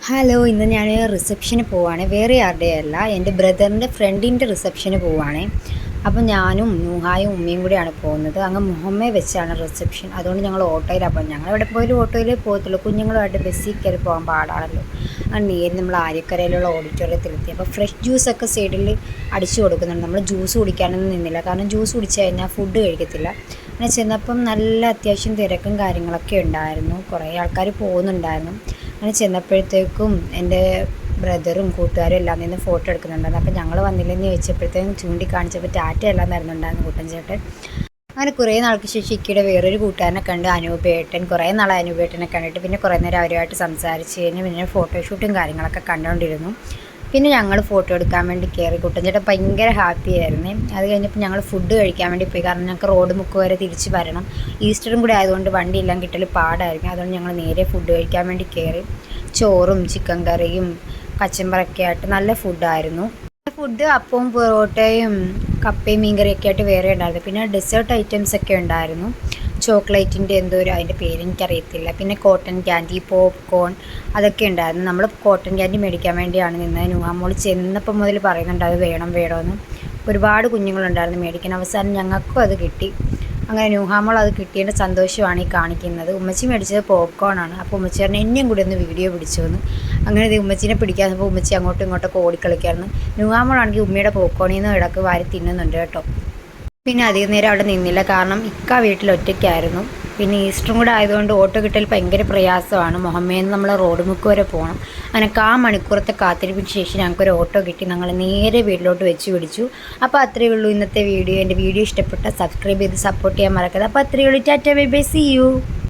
Hello, ഇന്ന് ഞാൻ റിസപ്ഷന് പോവാണ്. വേറെ ആരുടെയല്ല, എൻ്റെ ബ്രദറിൻ്റെ ഫ്രണ്ടിൻ്റെ റിസപ്ഷന് പോവാണ്. അപ്പം ഞാനും നൂഹായും ഉമ്മയും കൂടിയാണ് പോകുന്നത്. അങ്ങ് മുഹമ്മയെ വെച്ചാണ് റിസപ്ഷൻ. അതുകൊണ്ട് ഞങ്ങൾ ഓട്ടോയിലാണ് പോകുന്നത്. ഞങ്ങൾ എവിടെ പോയാലും ഓട്ടോയിലേ പോകത്തുള്ളൂ. കുഞ്ഞുങ്ങളുമായിട്ട് ബസ്സിൽ കയറി പോകാൻ പാടാണല്ലോ. അങ്ങനെ നേരെ നമ്മൾ ആര്യക്കരയിലുള്ള ഓഡിറ്റോറിയത്തിലെത്തി. അപ്പോൾ ഫ്രഷ് ജ്യൂസൊക്കെ സൈഡിൽ അടിച്ചു കൊടുക്കുന്നുണ്ട്. നമ്മൾ ജ്യൂസ് കുടിക്കാനൊന്നും നിന്നില്ല, കാരണം ജ്യൂസ് കുടിച്ച് കഴിഞ്ഞാൽ ഫുഡ് കഴിക്കത്തില്ല. അങ്ങനെ ചെന്നപ്പം നല്ല അത്യാവശ്യം തിരക്കും കാര്യങ്ങളൊക്കെ ഉണ്ടായിരുന്നു. കുറേ ആൾക്കാർ പോകുന്നുണ്ടായിരുന്നു. അങ്ങനെ ചെന്നപ്പോഴത്തേക്കും എൻ്റെ ബ്രദറും കൂട്ടുകാരും എല്ലാം നിന്ന് ഫോട്ടോ എടുക്കുന്നുണ്ടായിരുന്നു. അപ്പോൾ ഞങ്ങൾ വന്നില്ലെന്ന് ചോദിച്ചപ്പോഴത്തേക്കും ചൂണ്ടിക്കാണിച്ചപ്പോൾ ടാറ്റ എല്ലാം തരുന്നുണ്ടായിരുന്നു കുട്ടൻ ചേട്ടൻ. അങ്ങനെ കുറേ നാൾക്ക് ശേഷം ഇക്കയുടെ വേറൊരു കൂട്ടുകാരനെ കണ്ട്, അനൂപേട്ടൻ. കുറേ നാളെ അനൂപേട്ടനെ കണ്ടിട്ട് പിന്നെ കുറേ നേരം അവരുമായിട്ട് സംസാരിച്ച് കഴിഞ്ഞ് പിന്നെ ഫോട്ടോഷൂട്ടും കാര്യങ്ങളൊക്കെ കണ്ടുകൊണ്ടിരുന്നു. പിന്നെ ഞങ്ങൾ ഫോട്ടോ എടുക്കാൻ വേണ്ടി കയറി. കുട്ടൻ ചേട്ടൻ ഭയങ്കര ഹാപ്പി ആയിരുന്നു. അത് കഴിഞ്ഞപ്പോൾ ഞങ്ങൾ ഫുഡ് കഴിക്കാൻ വേണ്ടി പോയി, കാരണം ഞങ്ങൾക്ക് റോഡ് മുക്ക് വരെ തിരിച്ച് വരണം. ഈസ്റ്ററും കൂടി ആയതുകൊണ്ട് വണ്ടിയെല്ലാം കിട്ടൽ പാടായിരിക്കും. അതുകൊണ്ട് ഞങ്ങൾ നേരെ ഫുഡ് കഴിക്കാൻ വേണ്ടി കയറി. ചോറും ചിക്കൻ കറിയും കച്ചമ്പറൊക്കെ ആയിട്ട് നല്ല ഫുഡായിരുന്നു. ഫുഡ് അപ്പവും പൊറോട്ടയും കപ്പയും മീൻകറിയൊക്കെ ആയിട്ട് വേറെ ഉണ്ടായിരുന്നു. പിന്നെ ഡെസേർട്ട് ഐറ്റംസ് ഒക്കെ ഉണ്ടായിരുന്നു. ചോക്ലേറ്റിൻ്റെ എന്തോ ഒരു, അതിൻ്റെ പേരെനിക്കറിയത്തില്ല. പിന്നെ കോട്ടൺ ക്യാൻഡി, പോപ്കോൺ അതൊക്കെ ഉണ്ടായിരുന്നു. നമ്മൾ കോട്ടൺ ക്യാൻഡി മേടിക്കാൻ വേണ്ടിയാണ് നിന്നത്. നുഹാമോൾ ചെന്നപ്പം മുതൽ പറയുന്നുണ്ട് അത് വേണം വേണമെന്ന്. ഒരുപാട് കുഞ്ഞുങ്ങളുണ്ടായിരുന്നു മേടിക്കാൻ. അവസാനം ഞങ്ങൾക്കും അത് കിട്ടി. അങ്ങനെ നുഹാമോൾ അത് കിട്ടിയതിൻ്റെ സന്തോഷമാണ് ഈ കാണിക്കുന്നത്. ഉമ്മച്ചി മേടിച്ചത് പോപ്കോൺ ആണ്. അപ്പോൾ ഉമ്മച്ചി പറഞ്ഞ് എന്നെയും കൂടി ഒന്ന് വീഡിയോ പിടിച്ചു വന്നു. അങ്ങനെ ഇത് ഉമ്മച്ചീനെ പിടിക്കാത്തപ്പോൾ ഉമ്മച്ചി അങ്ങോട്ടും ഇങ്ങോട്ടൊക്കെ ഓടിക്കളിക്കായിരുന്നു. നുഹാമോളാണെങ്കിൽ ഉമ്മയുടെ പോപ്കോണിൽ നിന്ന് ഇടക്ക് വാരി തിന്നുന്നുണ്ട് കേട്ടോ. പിന്നെ അധികം നേരം അവിടെ നിന്നില്ല, കാരണം ഇക്ക വീട്ടിൽ ഒറ്റയ്ക്കായിരുന്നു. പിന്നെ ഈസ്റ്ററും കൂടെ ആയതുകൊണ്ട് ഓട്ടോ കിട്ടൽ ഭയങ്കര പ്രയാസമാണ്. മുഹമ്മയിൽ നമ്മൾ റോഡ് മുക്ക് വരെ പോകണം. അങ്ങനെ മണിക്കൂറത്തെ കാത്തിരിപ്പിന് ശേഷം ഞങ്ങൾക്കൊരു ഓട്ടോ കിട്ടി. ഞങ്ങൾ നേരെ വീട്ടിലോട്ട് വെച്ച് പിടിച്ചു. അപ്പോൾ അത്രയേ ഉള്ളൂ ഇന്നത്തെ വീഡിയോ. എൻ്റെ വീഡിയോ ഇഷ്ടപ്പെട്ടാൽ സബ്സ്ക്രൈബ് ചെയ്ത് സപ്പോർട്ട് ചെയ്യാൻ മറക്കരുത്. അപ്പോൾ അത്രയേ ഉള്ളൂ. Tata bye bye, see U.